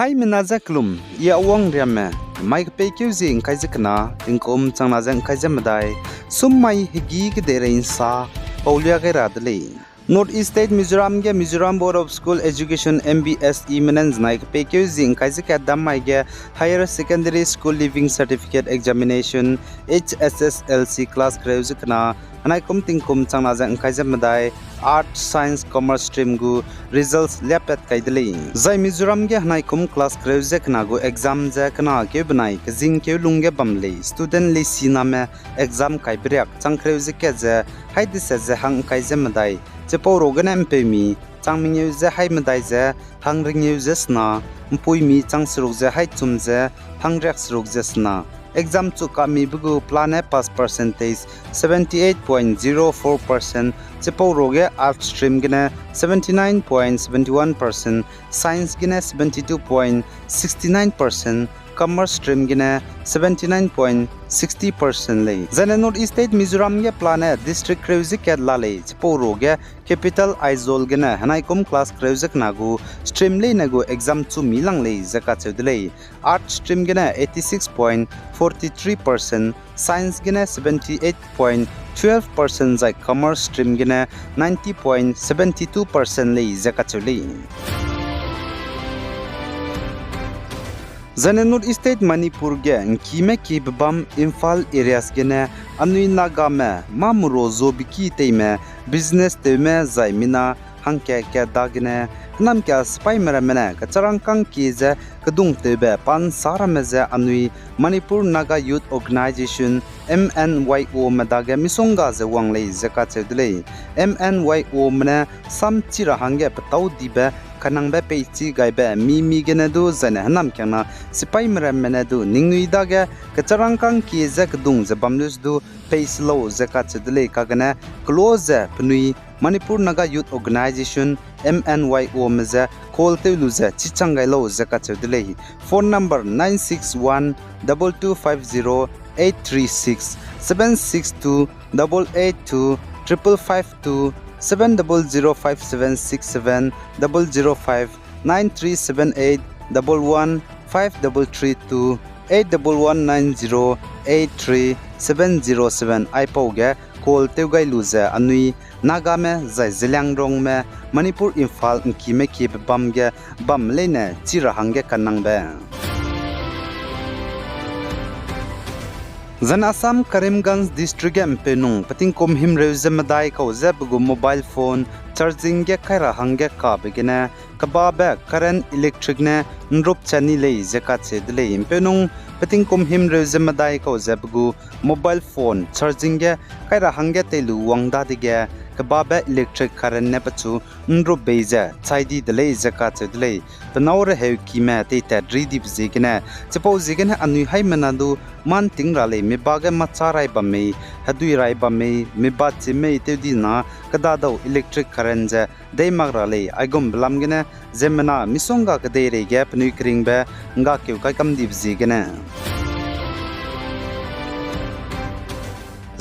Hai menaza klum ia wong riame mai pe kyu zing kai zikna ingkom changna jang kai jamadai summai higi ke derein sa paulia ke radle North East State Mizoram ge Mizoram Board of School Education MBSE menans naik pe kyu zing kai zik damai ge Higher Secondary School Living Certificate Examination HSSLC class kreusikna anai kum tingkum changna jang kai jamadai Art, Science, Commerce stream gu results lepet kaidli. Zai Mizoram ge hanai kum class kreuze kna gu exam je kna ke banai ke jing ke lungge bamle student li sina me exam kai briak chang kreuze ke je hai dise je hang kai je madai je poro gan mpe mi chang ming je hai madai je hang ring je sna mpui mi chang sruk je hai chum je hang rek sruk je sna exam chu kami bugu plan pass percentage 78.04% Cheporoge art stream gina 79.71%, science gina 72.69%, commerce stream gina 79.60% lay. Zane North East State Mizoram ge plan district kreuzi kedla lay. Cheporoge capital Aizol gina hanai kum class kreuzik nagu stream lay nagu exam chu milang lay zaka chudlay. Art stream gina 86.43%, science gina 78.12% zai commerce stream gina 90.72% lay zakachuli. Zane North East State Manipur ge nkime ki bam Imphal areas gene anui Naga me mamuro zobiki teime business teime zai mina hangke ke dagne nam kya spy mera mena ka charangkang ki je kadung tebe pan sara meze anui Manipur Naga Youth Organization MNYO medaga misonga ze wanglei zaka chedlei MNYO mena sam chira hange patau dibe kanang be peichi gaibe mi gene du zane hanam kyana sipai mera mena du ningnui daga ka charangkang ki je kadung je bamlus du peislo zaka chedlei kagana close pnui Manipur Naga Youth Organization MNYO meze call te luze chichangai lo zaka chedlei phone number 9612250 762 882 552 7005767 005 9378 11 5332 81190 83707 ipoge call teugai luze anui Naga me zai zilang rong me Manipur Imphal nkime ki bam ge bam leine chira hange kanang be Zan Assam Karimganj district MP nung pating kom him reuze madai ko zebgu mobile phone charging ge khaira hange ka begine kaba be current electric ne nrup chani lei zeka chedle MP nung pating kom him reuze madai ko zebgu mobile phone charging ge khaira hange telu wangda dige kaba be electric current ne pachu nrup beja chaidi dele zeka chedle panaur he ki me te ta dridip zigine chepo zigine anui hai manadu man tingrale me baga macharai bamme hadui rai bamme me ba chime te dina kada do electric current je deimagrale aigom blamgine zemna misonga kade re gap nui kringbe nga keu kai kam dip zigine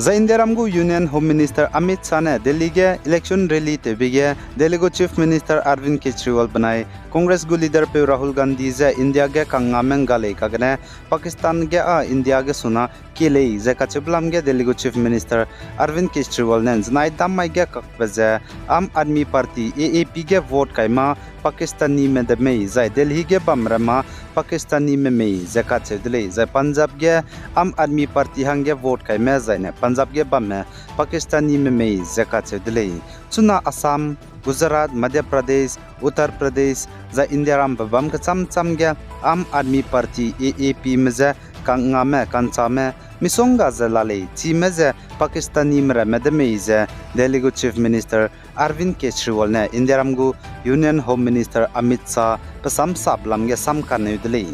Zainderamgu Union Home Minister Amit Shah ne Delhi ge election rally te bige Delhi go Chief Minister Arvind Kejriwal banai Congress gu leader pe Rahul Gandhi je India ge kangameng gale kagane Pakistan ge India ge suna kele je kachiblam ge Delhi go Chief Minister Arvind Kejriwal ne znai damai ge kakbeje Aam Aadmi Party AAP ge vote kaima Pakistani me de mei zai Delhi ge bamrama Pakistani me mei zaka chedle zai Punjab ge Aam Aadmi Party hange vote kaima zai ne Punjab ge bamme Pakistani me mei zaka chedle chuna Assam Gujarat Madhya Pradesh Uttar Pradesh za India ram babam ka cham ge Aam Aadmi Party AAP me za kangame kanchame misonga zalale chimeze Pakistani mera medemeize Delhi go Chief Minister Arvind Kejriwal ne India ramgu Union Home Minister Amit Shah pasam sablam ge samkan nudli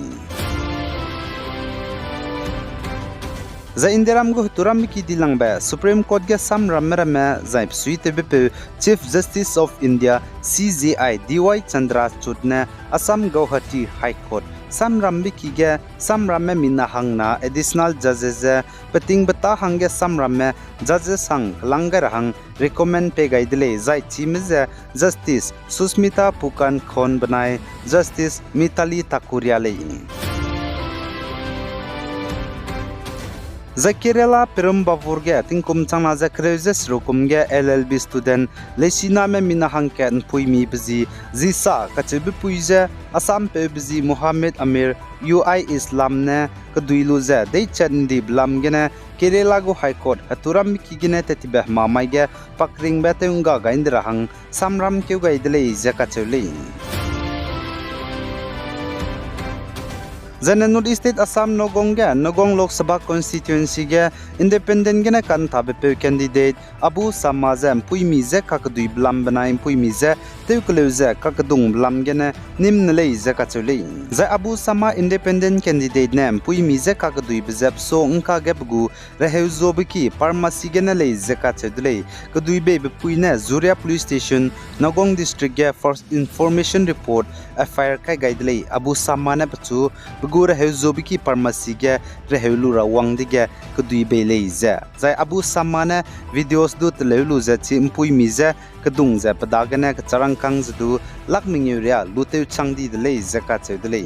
Za Indiram go turam ki dilang ba Supreme Court ge sam ramrame zaip suite bp Chief Justice of India CJI DY Chandra chutne Assam Guwahati High Court samram biki ge samram me mina hangna additional judges pating bata hange samram me judges hang langar hang recommend pe gaidle zai chimize justice Susmita Pukan Khon banai justice Mitali Takuria leini Zakirela Perumbavurge Tinkum Chana Zakrezes Rukumge LLB student Lesina me Minahanken Puimi Bzi Zisa Kachibi Puize Assam Pebzi Muhammad Amir UI Islamne Kaduiluze Deichandi Blamgene Keralago High Court Haturam Kigine Tetibeh Mamaige Pakring Betunga Gaindrahang Samram Kyuga Idle Zakachuli Zane North State Assam Nogong Lok Sabha constituency ge independent gene kan tabe candidate Abu Samazem Puimize kakadui blam banai Puimize teukleuze kakadung blam gene nimnlei zakachuli za Abu Sama independent candidate nem Puimize kakadui bezep so unka gebgu rehuzobiki pharmacy gene lei zakachudlei kadui be puine Zuria police station Nogong district ge first information report FIR kai guidelei Abu Sama ne pachu Gura Hezobiki Pharmacy ge Rehulura Wangdige Kudui Beleze Zai Abu Samana videos do Telulu Zati Mpui Mize Kadung Ze Padagane Charangkang Zdu Lakming Yuria Lute Changdi de Lei Zakatse de Lei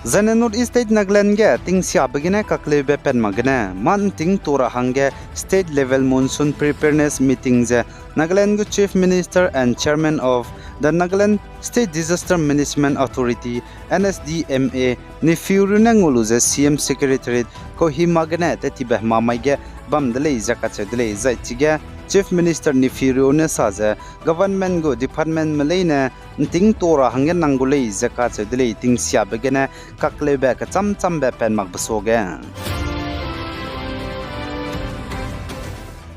Zane North State Nagaland ge Tingsia Begine Kaklebe Pen Magane Man Ting Tora Hange State Level Monsoon Preparedness Meeting Ze Nagaland Chief Minister and Chairman of the Nagaland State Disaster Management Authority NSDMA Nifuruna Nguluze CM Secretariat Kohimagane Tetibeh Mamaige Bamdele Zakachadele Zaitige Chief Minister Nifurune Saze Government Go Department Malene Ting Tora Hangen Nangule Zakachadele Ting Siabegene Kaklebe Kacham Chambe Pen Magbasoge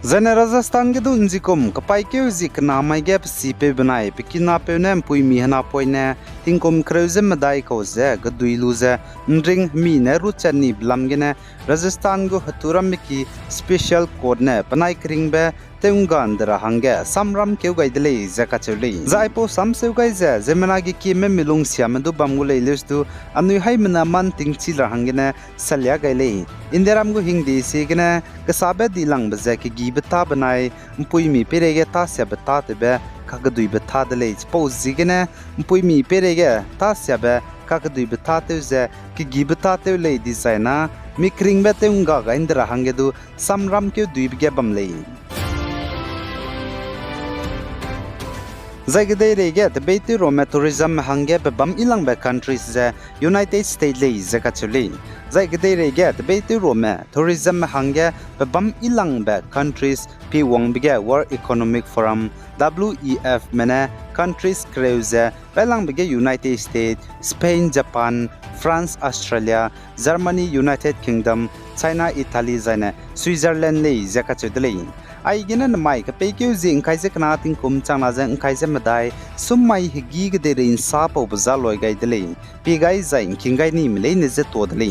Zane Rajasthan ge dun zikum kapai ke zik na mai gap si pe banai pikina pe nem pui mi hana poine tingkom kreuze madai ko ze gadui luze ndring mi ne ruchani blamgene Rajasthan go haturam ki special code ne panai kringbe teungan dra hange samram keu gaidle zakachuli zaipo samseu gaize zemanagi ki me milung siamdu bamgule lestu anui haimna man tingchila hangene salya gaile inderam go hingdi sigene kasabe dilang baze ki gibata banai mpui mi perege ta se bata tebe kagadui bata dele pose zigene mpui mi perege ta se be kagadui bata teze ki gibata te le designa mikring bete unga ga indra hangedu samram ke duibge bamle Zagde reget beti Rome tourism hange bam ilang be countries ze United States le zakachuli Zagde reget beti Rome tourism hange bam ilang be countries pi wong bige World Economic Forum WEF mena countries cruise belang bige United States Spain Japan France Australia Germany United Kingdom China Italy zane Switzerland le zakachudle ai gina na mai ka pekeu zing kaise kana ting kum changna jang kaise madai summai higi ge de rin sa po bazaloi gai dele pi gai zain kingai ni mile ne je to dele